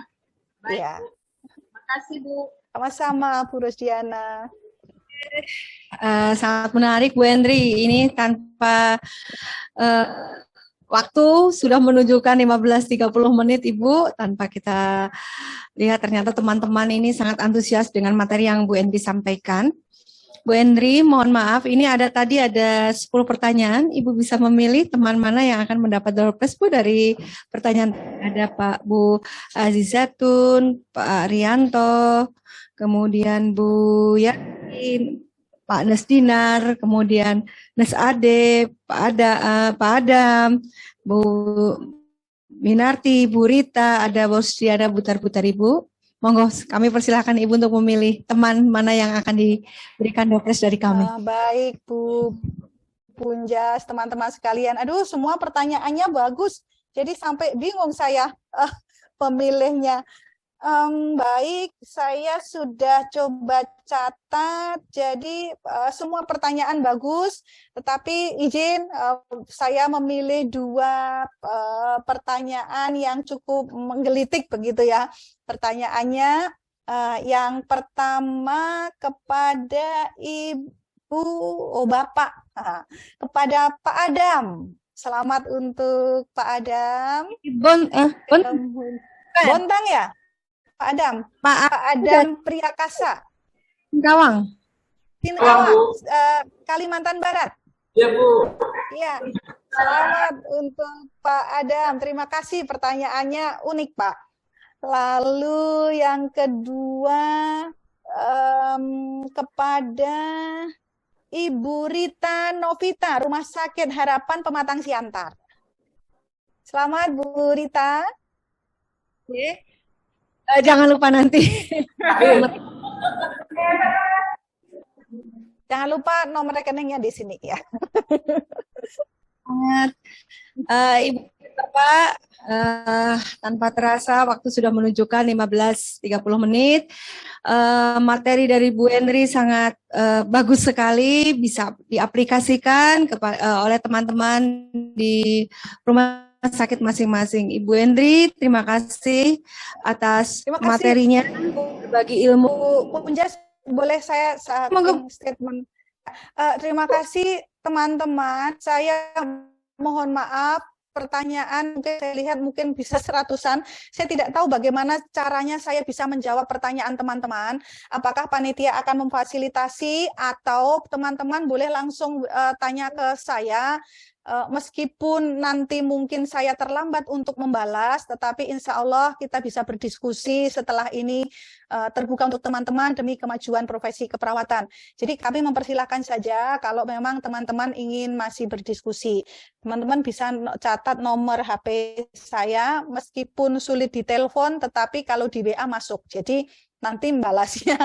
baik, ya. Bu. Terima kasih, Bu. Sama-sama, Bu Rosdiana. Sangat menarik, Bu Hendri. Ini tanpa waktu sudah menunjukkan 15.30 menit, Ibu. Tanpa kita lihat, ternyata teman-teman ini sangat antusias dengan materi yang Bu Hendri sampaikan. Bu Hendri, mohon maaf, ini tadi ada 10 pertanyaan. Ibu bisa memilih teman mana yang akan mendapat door prize, Bu, dari pertanyaan. Ada Pak Bu Azizatun, Pak Rianto, kemudian Bu Yakin, Pak Nesdinar, kemudian Nes Ade, Pak Adam, Bu Minarti, Bu Rita, ada Bos Diana, Butar-Butar, Ibu. Monggo, kami persilahkan Ibu untuk memilih teman mana yang akan diberikan door prize dari kami. Baik, Bu Punjas, teman-teman sekalian. Aduh, semua pertanyaannya bagus. Jadi sampai bingung saya pemilihnya. Baik, saya sudah coba catat. Jadi semua pertanyaan bagus. Tetapi izin saya memilih 2 pertanyaan yang cukup menggelitik begitu ya. Pertanyaannya yang pertama kepada Bapak, kepada Pak Adam. Selamat untuk Pak Adam. Bontang ya? Pak Adam. Pak Adam Priyakasa. Singkawang. Kalimantan Barat. Iya, Bu. Iya. Selamat untuk Pak Adam. Terima kasih, pertanyaannya unik, Pak. Lalu yang kedua kepada Ibu Rita Novita, Rumah Sakit Harapan Pematang Siantar. Selamat, Bu Rita. Oke. Jangan lupa nanti. Jangan lupa nomor rekeningnya di sini ya. Sangat. Ibu Bapak, tanpa terasa waktu sudah menunjukkan 15.30 menit. Materi dari Bu Endri sangat bagus sekali, bisa diaplikasikan oleh teman-teman di rumah sakit masing-masing. Ibu Endri, terima kasih atas materinya, berbagi ilmu. Bu Punjas, boleh saya statement? Terima kasih teman-teman. Saya mohon maaf, pertanyaan mungkin saya lihat mungkin bisa 100-an. Saya tidak tahu bagaimana caranya saya bisa menjawab pertanyaan teman-teman. Apakah panitia akan memfasilitasi atau teman-teman boleh langsung tanya ke saya. Meskipun nanti mungkin saya terlambat untuk membalas, tetapi insya Allah kita bisa berdiskusi setelah ini terbuka untuk teman-teman demi kemajuan profesi keperawatan. Jadi kami mempersilahkan saja kalau memang teman-teman ingin masih berdiskusi. Teman-teman bisa catat nomor HP saya, meskipun sulit ditelepon, tetapi kalau di WA masuk. Jadi nanti membalasnya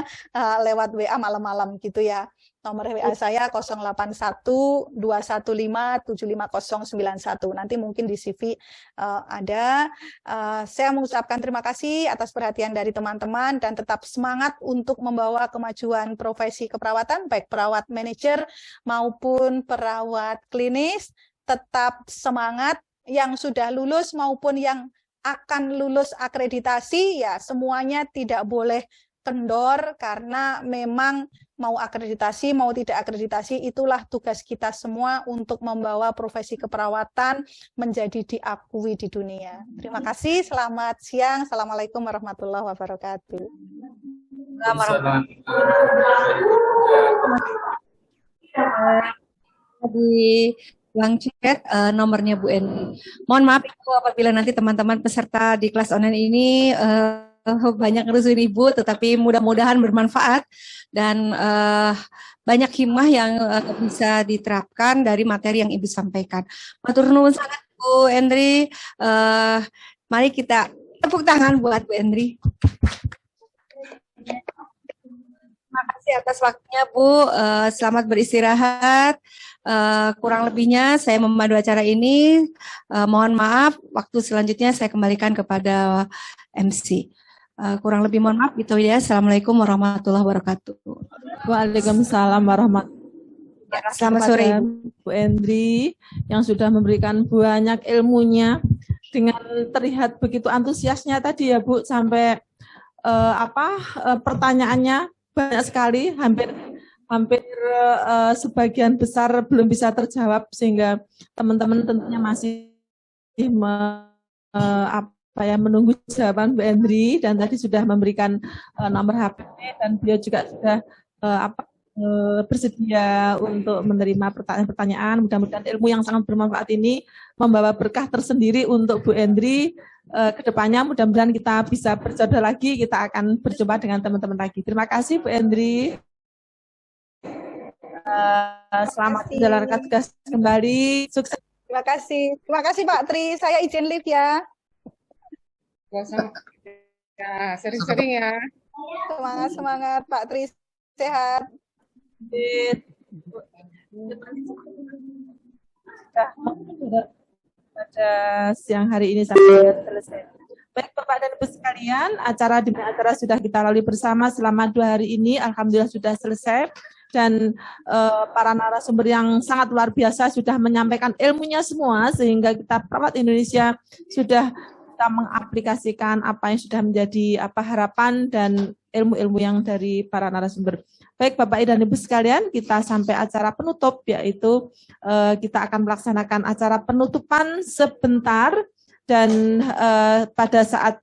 lewat WA malam-malam gitu ya. Nomor WA saya 081-215-75091. Nanti mungkin di CV ada. Saya mengucapkan terima kasih atas perhatian dari teman-teman dan tetap semangat untuk membawa kemajuan profesi keperawatan, baik perawat manajer maupun perawat klinis. Tetap semangat, yang sudah lulus maupun yang akan lulus akreditasi, ya semuanya tidak boleh kendor, karena memang mau akreditasi, mau tidak akreditasi, itulah tugas kita semua untuk membawa profesi keperawatan menjadi diakui di dunia. Terima kasih, selamat siang. Assalamualaikum warahmatullahi wabarakatuh. Di ruang chat nomornya Bu Endri. Mohon maaf Ibu apabila nanti teman-teman peserta di kelas online ini banyak ngerusuin Ibu, tetapi mudah-mudahan bermanfaat dan banyak hikmah yang bisa diterapkan dari materi yang Ibu sampaikan. Matur nuwun sangat Bu Endri. Mari kita tepuk tangan buat Bu Endri. Terima kasih atas waktunya Bu. Selamat beristirahat. Kurang lebihnya saya memandu acara ini. Mohon maaf. Waktu selanjutnya saya kembalikan kepada MC. Kurang lebih mohon maaf gitu ya. Assalamualaikum warahmatullahi wabarakatuh. Waalaikumsalam warahmatullahi wabarakatuh. Selamat sore Bu Endri yang sudah memberikan banyak ilmunya dengan terlihat begitu antusiasnya tadi ya Bu, sampai pertanyaannya banyak sekali, hampir sebagian besar belum bisa terjawab, sehingga teman-teman tentunya masih menunggu jawaban Bu Endri, dan tadi sudah memberikan nomor HP dan beliau juga sudah bersedia untuk menerima pertanyaan-pertanyaan. Mudah-mudahan ilmu yang sangat bermanfaat ini membawa berkah tersendiri untuk Bu Endri. Kedepannya mudah-mudahan kita bisa berjodoh lagi, kita akan berjumpa dengan teman-teman lagi. Terima kasih Bu Endri. Selamat menjalankan tugas kembali. Sukses. Terima kasih Pak Tri. Saya izin live ya. Ya, sering-sering ya. Semangat Pak Tri, sehat. Pada siang hari ini sampai selesai. Baik Bapak dan Ibu sekalian, acara demi acara sudah kita lalui bersama selama 2 hari ini. Alhamdulillah sudah selesai. Dan para narasumber yang sangat luar biasa sudah menyampaikan ilmunya semua, sehingga kita perawat Indonesia sudah kita mengaplikasikan apa yang sudah menjadi harapan dan ilmu-ilmu yang dari para narasumber. Baik Bapak dan Ibu sekalian, kita sampai acara penutup, yaitu kita akan melaksanakan acara penutupan sebentar, dan pada saat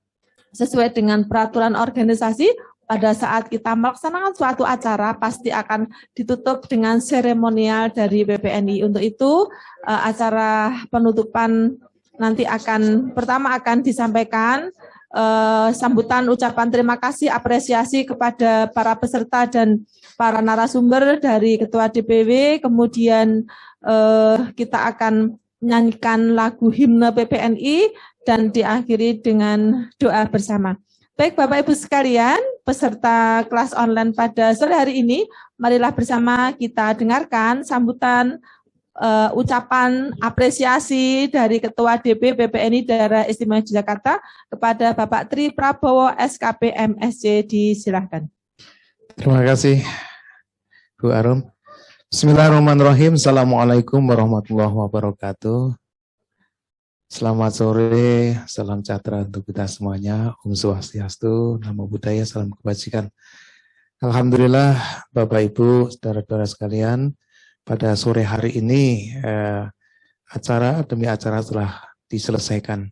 sesuai dengan peraturan organisasi, pada saat kita melaksanakan suatu acara pasti akan ditutup dengan seremonial dari BPNI. Untuk itu acara penutupan nanti pertama akan disampaikan sambutan ucapan terima kasih, apresiasi kepada para peserta dan para narasumber dari Ketua DPW, kemudian kita akan menyanyikan lagu himne PPNI dan diakhiri dengan doa bersama. Baik Bapak Ibu sekalian, peserta kelas online pada sore hari ini, marilah bersama kita dengarkan sambutan ucapan apresiasi dari Ketua DP PPNI Daerah Istimewa Yogyakarta kepada Bapak Tri Prabowo SKP MSc. Disilahkan. Terima kasih Bu Arum. Bismillahirrahmanirrahim. Assalamualaikum warahmatullahi wabarakatuh. Selamat sore, salam sejahtera untuk kita semuanya. Om Swastiastu, Namo Buddhaya, salam kebajikan. Alhamdulillah, Bapak Ibu, saudara-saudara sekalian, pada sore hari ini acara demi acara telah diselesaikan.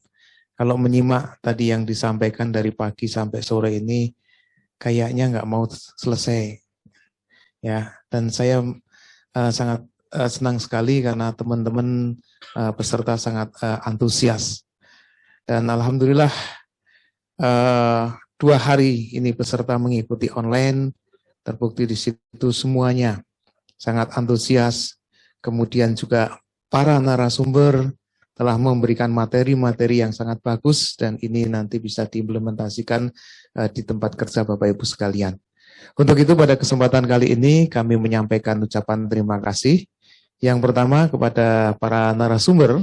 Kalau menyimak tadi yang disampaikan dari pagi sampai sore ini, kayaknya nggak mau selesai, ya. Dan saya sangat senang sekali karena teman-teman peserta sangat antusias. Dan alhamdulillah 2 hari ini peserta mengikuti online, terbukti di situ semuanya sangat antusias. Kemudian juga para narasumber telah memberikan materi-materi yang sangat bagus dan ini nanti bisa diimplementasikan di tempat kerja Bapak Ibu sekalian. Untuk itu pada kesempatan kali ini kami menyampaikan ucapan terima kasih. Yang pertama kepada para narasumber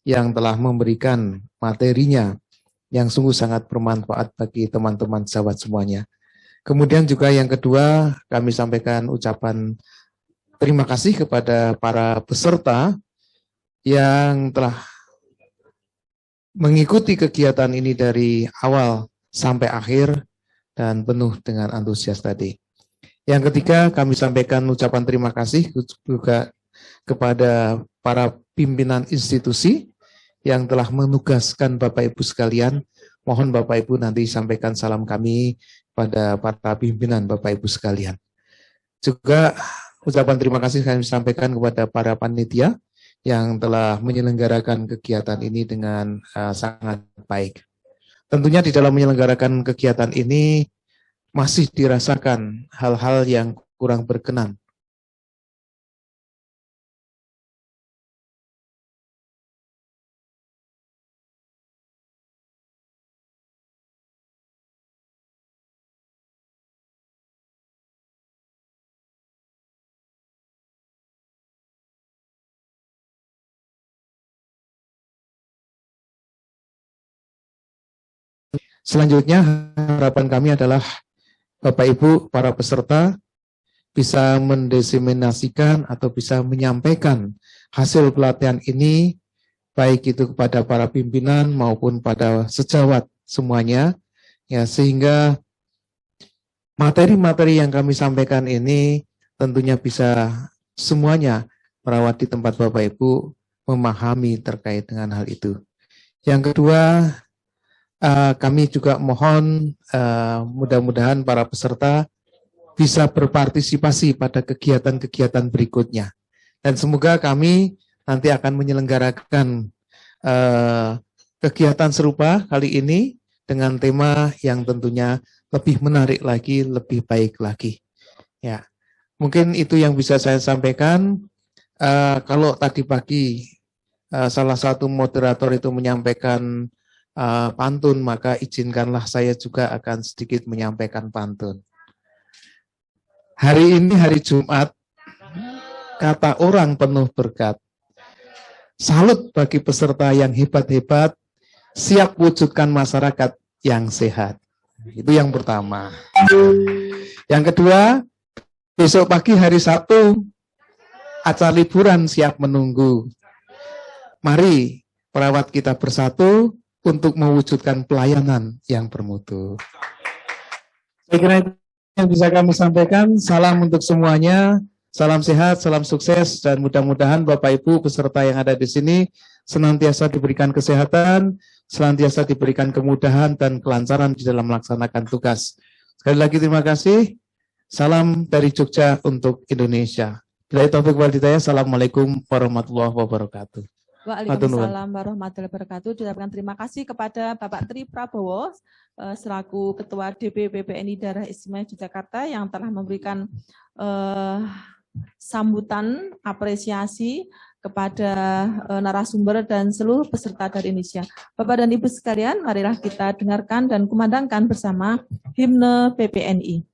yang telah memberikan materinya yang sungguh sangat bermanfaat bagi teman-teman sahabat semuanya. Kemudian juga yang kedua kami sampaikan ucapan terima kasih kepada para peserta yang telah mengikuti kegiatan ini dari awal sampai akhir dan penuh dengan antusias tadi. Yang ketiga kami sampaikan ucapan terima kasih juga kepada para pimpinan institusi yang telah menugaskan Bapak Ibu sekalian. Mohon Bapak Ibu nanti sampaikan salam kami pada para pimpinan Bapak Ibu sekalian. Juga ucapan terima kasih kami sampaikan kepada para panitia yang telah menyelenggarakan kegiatan ini dengan sangat baik. Tentunya di dalam menyelenggarakan kegiatan ini masih dirasakan hal-hal yang kurang berkenan. Selanjutnya harapan kami adalah Bapak Ibu para peserta bisa mendiseminasikan atau bisa menyampaikan hasil pelatihan ini baik itu kepada para pimpinan maupun pada sejawat semuanya ya, sehingga materi-materi yang kami sampaikan ini tentunya bisa semuanya merawat di tempat Bapak Ibu memahami terkait dengan hal itu. Yang kedua, kami juga mohon mudah-mudahan para peserta bisa berpartisipasi pada kegiatan-kegiatan berikutnya. Dan semoga kami nanti akan menyelenggarakan kegiatan serupa kali ini dengan tema yang tentunya lebih menarik lagi, lebih baik lagi. Ya, mungkin itu yang bisa saya sampaikan. Kalau tadi pagi salah satu moderator itu menyampaikan pantun, maka izinkanlah saya juga akan sedikit menyampaikan pantun. Hari ini hari Jumat, kata orang penuh berkat. Salut bagi peserta yang hebat-hebat, siap wujudkan masyarakat yang sehat. Itu yang pertama. Yang kedua, besok pagi hari Sabtu, acara liburan siap menunggu. Mari perawat kita bersatu untuk mewujudkan pelayanan yang bermutu. Saya kira itu yang bisa kami sampaikan. Salam untuk semuanya, salam sehat, salam sukses, dan mudah-mudahan Bapak Ibu peserta yang ada di sini senantiasa diberikan kesehatan, senantiasa diberikan kemudahan dan kelancaran di dalam melaksanakan tugas. Sekali lagi terima kasih. Salam dari Jogja untuk Indonesia. Bila taufik wal hidayah. Assalamualaikum warahmatullahi wabarakatuh. Waalaikumsalam warahmatullahi wabarakatuh. Diucapkan terima kasih kepada Bapak Tri Prabowo selaku Ketua DP PPNI Daerah Istimewa Yogyakarta yang telah memberikan sambutan apresiasi kepada narasumber dan seluruh peserta dari Indonesia. Bapak dan Ibu sekalian, marilah kita dengarkan dan kumandangkan bersama himne PPNI.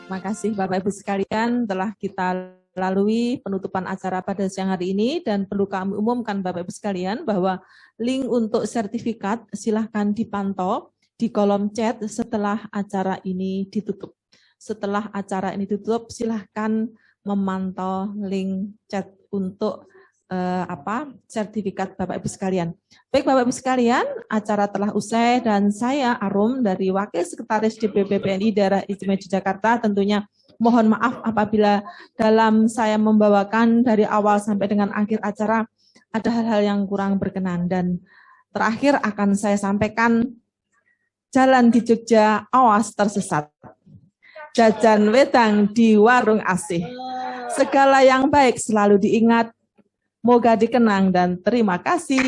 Terima kasih Bapak Ibu sekalian, telah kita lalui penutupan acara pada siang hari ini, dan perlu kami umumkan Bapak Ibu sekalian bahwa link untuk sertifikat silahkan dipantau di kolom chat setelah acara ini ditutup. Setelah acara ini ditutup, silahkan memantau link chat untuk sertifikat Bapak Ibu sekalian. Baik Bapak Ibu sekalian, acara telah usai dan saya Arum dari Wakil Sekretaris DPP PPNI Daerah Istimewa Yogyakarta tentunya mohon maaf apabila dalam saya membawakan dari awal sampai dengan akhir acara ada hal-hal yang kurang berkenan, dan terakhir akan saya sampaikan jalan di Jogja awas tersesat. Jajan wedang di warung asih. Segala yang baik selalu diingat. Moga dikenang dan terima kasih.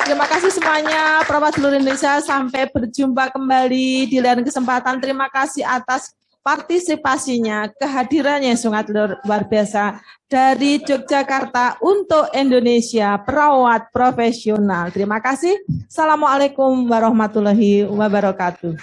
Terima kasih semuanya, perawat seluruh Indonesia. Sampai berjumpa kembali di lain kesempatan. Terima kasih atas partisipasinya, kehadirannya sangat luar biasa dari Yogyakarta untuk Indonesia, perawat profesional. Terima kasih. Assalamualaikum warahmatullahi wabarakatuh.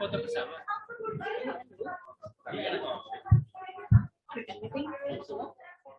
Foto bersama.